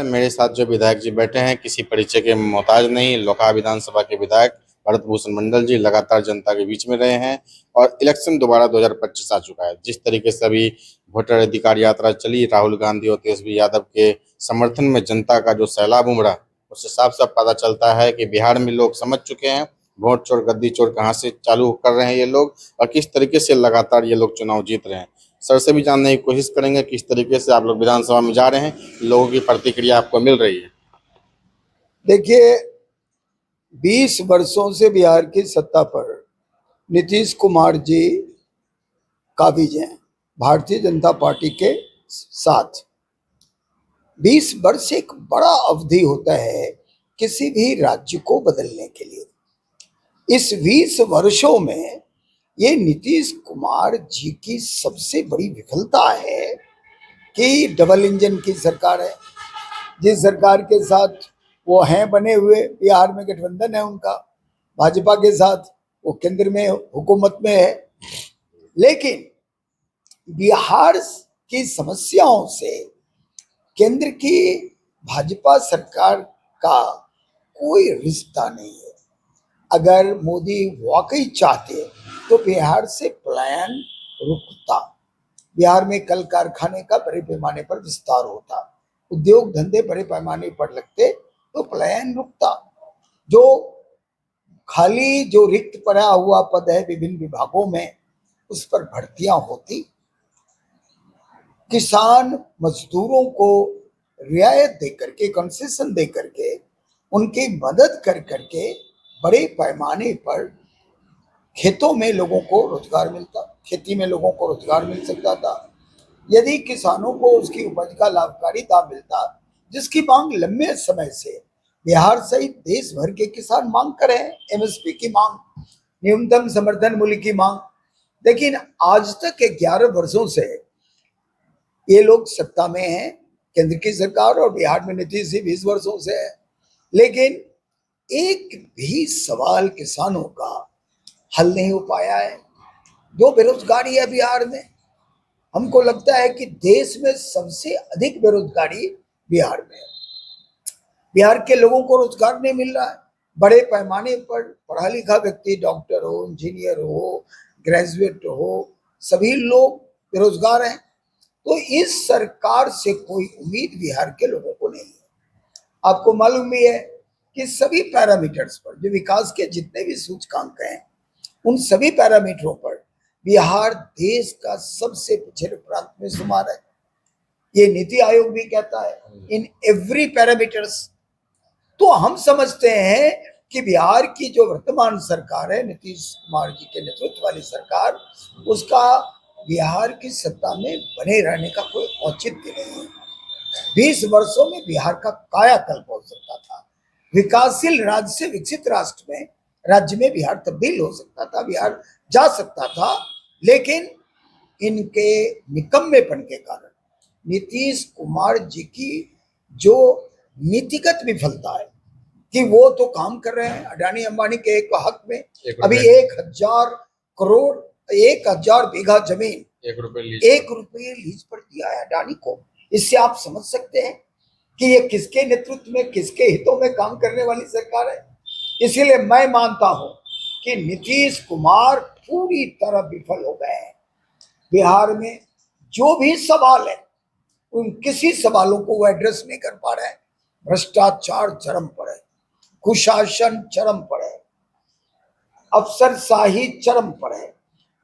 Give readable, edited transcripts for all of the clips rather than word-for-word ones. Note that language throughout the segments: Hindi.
मेरे साथ जो विधायक जी बैठे हैं किसी परिचय के मोहताज नहीं। लोकहा विधानसभा के विधायक भरत भूषण मंडल जी लगातार जनता के बीच में रहे हैं और इलेक्शन दोबारा 2025 आ चुका है। जिस तरीके से अभी वोटर अधिकार यात्रा चली, राहुल गांधी और तेजस्वी यादव के समर्थन में जनता का जो सैलाब उमड़ा, उससे साफ साफ पता चलता है कि बिहार में लोग समझ चुके हैं वोट चोर गद्दी चोर कहाँ से चालू कर रहे हैं ये लोग और किस तरीके से लगातार ये लोग चुनाव जीत रहे हैं। सर से भी जानने की कोशिश करेंगे किस तरीके से आप लोग विधानसभा में जा रहे हैं, लोगों की प्रतिक्रिया आपको मिल रही है। देखिए, 20 वर्षों से बिहार की सत्ता पर नीतीश कुमार जी काबिज हैं भारतीय जनता पार्टी के साथ। 20 वर्ष एक बड़ा अवधि होता है किसी भी राज्य को बदलने के लिए। इस 20 वर्षों में ये नीतीश कुमार जी की सबसे बड़ी विफलता है कि डबल इंजन की सरकार है। जिस सरकार के साथ वो हैं बने हुए, बिहार में गठबंधन है उनका भाजपा के साथ, वो केंद्र में हुकूमत में है, लेकिन बिहार की समस्याओं से केंद्र की भाजपा सरकार का कोई रिश्ता नहीं है। अगर मोदी वाकई चाहते तो बिहार से पलायन रुकता, बिहार में कल कारखाने का बड़े पैमाने पर विस्तार होता, उद्योग धंधे बड़े पैमाने पर लगते तो पलायन रुकता। जो खाली जो रिक्त पड़ा हुआ पद है विभिन्न विभागों में, उस पर भर्तियां होती, किसान मजदूरों को रियायत देकर के, कंसेशन दे करके, उनकी मदद कर करके बड़े पैमाने पर खेतों में लोगों को रोजगार मिलता, खेती में लोगों को रोजगार मिल सकता था। यदि किसानों को उसकी उपज का लाभकारी दाम मिलता, जिसकी मांग लंबे समय से बिहार सहित देश भर के किसान मांग कर रहे हैं, एमएसपी की मांग, न्यूनतम समर्थन मूल्य की मांग। लेकिन आज तक 11 वर्षों से ये लोग सत्ता में हैं, केंद्र की सरकार, और बिहार में नीतीश जी 20 वर्षों से है, लेकिन एक भी सवाल किसानों का हल नहीं हो पाया है। जो बेरोजगारी है बिहार में, हमको लगता है कि देश में सबसे अधिक बेरोजगारी बिहार में है। बिहार के लोगों को रोजगार नहीं मिल रहा है। बड़े पैमाने पर पढ़ा लिखा व्यक्ति, डॉक्टर हो, इंजीनियर हो, ग्रेजुएट हो, सभी लोग बेरोजगार हैं। तो इस सरकार से कोई उम्मीद बिहार के लोगों को नहीं है। आपको मालूम भी है कि सभी पैरामीटर्स पर, जो विकास के जितने भी सूचकांक हैं, उन सभी पैरामीटरों पर बिहार देश का सबसे पिछड़े प्रांत में शुमार है। ये नीति आयोग भी कहता है, इन एवरी पैरामीटर्स। तो हम समझते हैं कि बिहार की जो वर्तमान सरकार है, नीतीश कुमार जी के नेतृत्व वाली सरकार, उसका बिहार की सत्ता में बने रहने का कोई औचित्य नहीं है। 20 वर्षों में बिहार का कायाकल्प हो सकता था। विकासशील राज्य से विकसित राज्य में बिहार तब्दील हो सकता था, बिहार जा सकता था, लेकिन इनके निकम्मेपन के कारण, नीतीश कुमार जी की जो नीतिगत विफलता है कि वो तो काम कर रहे हैं अडानी अंबानी के एक हक में, अभी 1000 करोड़ 1000 बीघा जमीन 1 रुपये लीज पर दिया है अडानी को। इससे आप समझ सकते हैं कि ये किसके नेतृत्व में, किसके हितों में काम करने वाली सरकार है। इसीलिए मैं मानता हूं कि नीतीश कुमार पूरी तरह विफल हो गए हैं। बिहार में जो भी सवाल है, उन किसी सवालों को वो एड्रेस नहीं कर पा रहे हैं। भ्रष्टाचार चरम पर है, कुशासन चरम पर है, अफसरशाही चरम पर है।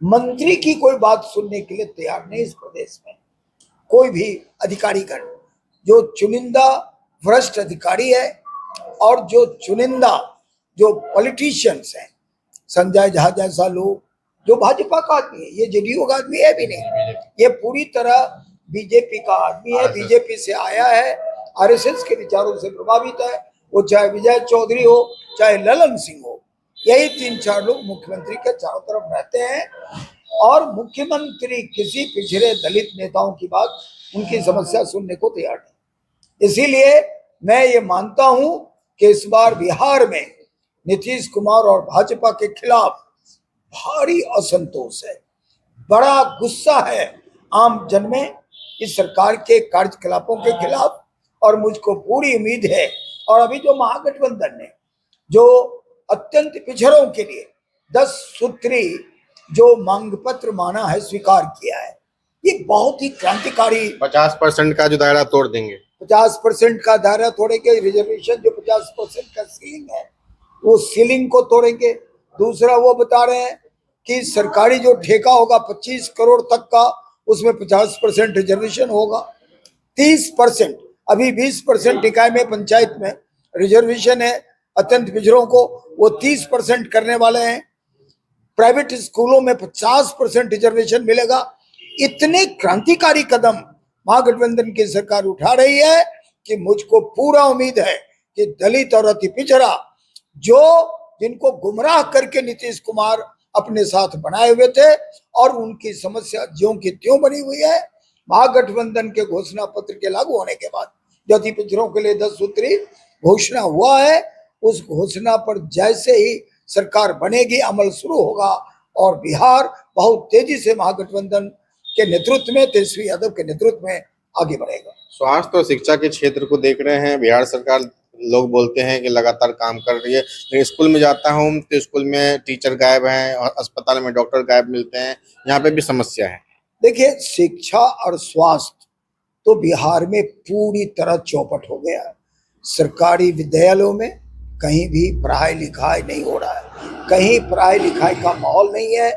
मंत्री की कोई बात सुनने के लिए तैयार नहीं इस प्रदेश में। कोई भी अधिकारीगण, जो चुनिंदा भ्रष्ट अधिकारी है और जो चुनिंदा जो पॉलिटिशियंस हैं, संजय झा जैसा लोग, जो भाजपा का आदमी है, ये जेडीयू का आदमी है भी नहीं, ये पूरी तरह बीजेपी का आदमी है, बीजेपी से आया है, आरएसएस के विचारों से प्रभावित है। वो चाहे विजय चौधरी हो, चाहे ललन सिंह हो, यही 3-4 लोग मुख्यमंत्री के चारों तरफ रहते हैं, और मुख्यमंत्री किसी पिछड़े दलित नेताओं की बात, उनकी समस्या सुनने को तैयार नहीं। इसीलिए मैं ये मानता हूं कि इस बार बिहार में नीतीश कुमार और भाजपा के खिलाफ भारी असंतोष है, बड़ा गुस्सा है आम जन में इस सरकार के कार्यकलापों के खिलाफ, और मुझको पूरी उम्मीद है। और अभी जो महागठबंधन ने जो अत्यंत पिछड़ों के लिए 10 सूत्री जो मांग पत्र माना है, स्वीकार किया है, ये बहुत ही क्रांतिकारी। 50% का जो दायरा तोड़ देंगे, 50% का दायरा तोड़ेंगे। रिजर्वेशन जो 50% का सीलिंग है, वो सीलिंग को तोड़ेंगे। दूसरा वो बता रहे हैं कि सरकारी जो ठेका होगा 25 करोड़ तक का, उसमें 50% रिजर्वेशन होगा। 30%, अभी 20% निकाय में पंचायत में रिजर्वेशन है अत्यंत पिछड़ों को, वो 30% करने वाले हैं। प्राइवेट स्कूलों में 50% रिजर्वेशन मिलेगा। इतने क्रांतिकारी कदम महागठबंधन की सरकार उठा रही है कि मुझको पूरा उम्मीद है कि दलित और अति पिछड़ा जो जिनको गुमराह करके नीतीश कुमार अपने साथ बनाए हुए थे और उनकी समस्या ज्यों की त्यों बनी हुई है, महागठबंधन के घोषणा पत्र के लागू होने के बाद जो अति पिछड़ों के लिए 10 सूत्री घोषणा हुआ है, उस घोषणा पर जैसे ही सरकार बनेगी अमल शुरू होगा और बिहार बहुत तेजी से महागठबंधन के नेतृत्व में, तेजस्वी यादव के नेतृत्व में आगे बढ़ेगा। स्वास्थ्य और शिक्षा के क्षेत्र को देख रहे हैं, बिहार सरकार लोग बोलते हैं कि लगातार काम कर रही है, लेकिन स्कूल में जाता हूँ तो स्कूल में टीचर गायब हैं और अस्पताल में डॉक्टर गायब मिलते हैं, यहाँ पे भी समस्या है। देखिए, शिक्षा और स्वास्थ्य तो बिहार में पूरी तरह चौपट हो गया है। सरकारी विद्यालयों में कहीं भी पढ़ाई लिखाई नहीं हो रहा है, कहीं पढ़ाई लिखाई का माहौल नहीं है।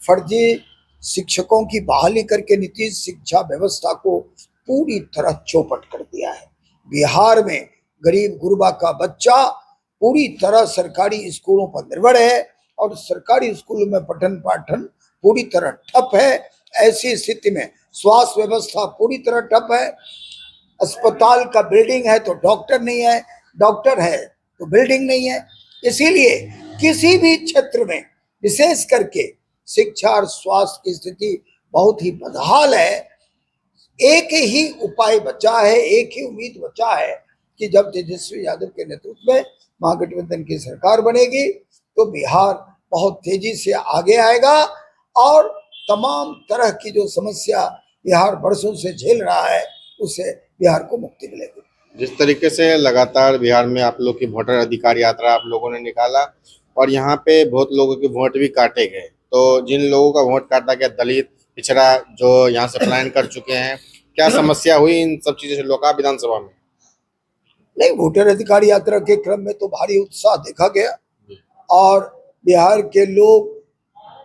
फर्जी शिक्षकों की बहाली करके नीतीश शिक्षा व्यवस्था को पूरी तरह चौपट कर दिया है। बिहार में गरीब गुरबा का बच्चा पूरी तरह सरकारी स्कूलों पर निर्भर है और सरकारी स्कूलों में पठन पाठन पूरी तरह ठप है। ऐसी स्थिति में स्वास्थ्य व्यवस्था पूरी तरह ठप है। अस्पताल का बिल्डिंग है तो डॉक्टर नहीं है, डॉक्टर है तो बिल्डिंग नहीं है। इसीलिए किसी भी क्षेत्र में विशेष करके शिक्षा और स्वास्थ्य की स्थिति बहुत ही बदहाल है। एक ही उपाय बचा है, एक ही उम्मीद बचा है कि जब तेजस्वी यादव के नेतृत्व में महागठबंधन की सरकार बनेगी तो बिहार बहुत तेजी से आगे आएगा और तमाम तरह की जो समस्या बिहार बरसों से झेल रहा है उससे बिहार को मुक्ति मिलेगी। जिस तरीके से लगातार बिहार में आप लोग की वोटर अधिकार यात्रा आप लोगों ने निकाला और यहाँ पे बहुत लोगों के वोट भी काटे गए, तो जिन लोगों का वोट काटा गया, दलित पिछड़ा जो यहाँ से पलायन कर चुके हैं, क्या समस्या हुई इन सब चीजों से लोका विधानसभा में? नहीं, वोटर अधिकार यात्रा के क्रम में तो भारी उत्साह देखा गया और बिहार के लोग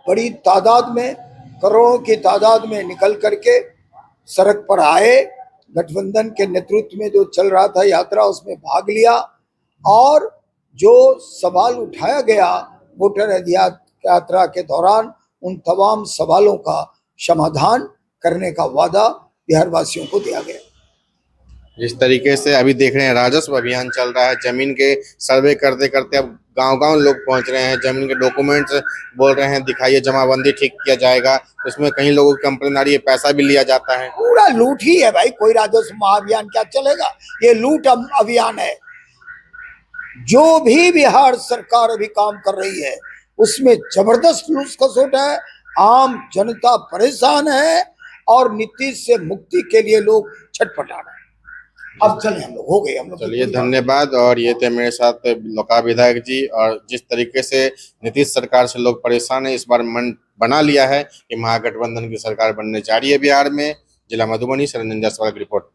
बड़ी तादाद में, करोड़ों की तादाद में निकल करके सड़क पर आए। गठबंधन के नेतृत्व में जो चल रहा था यात्रा, उसमें भाग लिया और जो सवाल उठाया गया वोटर अधिकार यात्रा के दौरान, उन तमाम सवालों का समाधान करने का वादा बिहार वासियों को दिया गया। जिस तरीके से अभी देख रहे हैं राजस्व अभियान चल रहा है, जमीन के सर्वे करते करते अब गांव-गांव लोग पहुंच रहे हैं, जमीन के डॉक्यूमेंट्स बोल रहे हैं दिखाइए, जमाबंदी ठीक किया जाएगा। इसमें कहीं लोगों की कंप्लेन आ रही है, पैसा भी लिया जाता है। पूरा लूट ही है भाई, कोई राजस्व महाअभियान क्या चलेगा, ये लूट अभियान है। जो भी बिहार सरकार अभी काम कर रही है उसमें जबरदस्त लूट खसोट है। आम जनता परेशान है और नीतीश से मुक्ति के लिए लोग छटपटा रहे हैं। अब चले हम लोग, हो गए हम लोग। चलिए, धन्यवाद। और ये थे मेरे साथ लोका विधायक जी। और जिस तरीके से नीतीश सरकार से लोग परेशान है, इस बार मन बना लिया है कि महागठबंधन की सरकार बनने जा रही है बिहार में। जिला मधुबनी से रंजन जायसवाल की रिपोर्ट।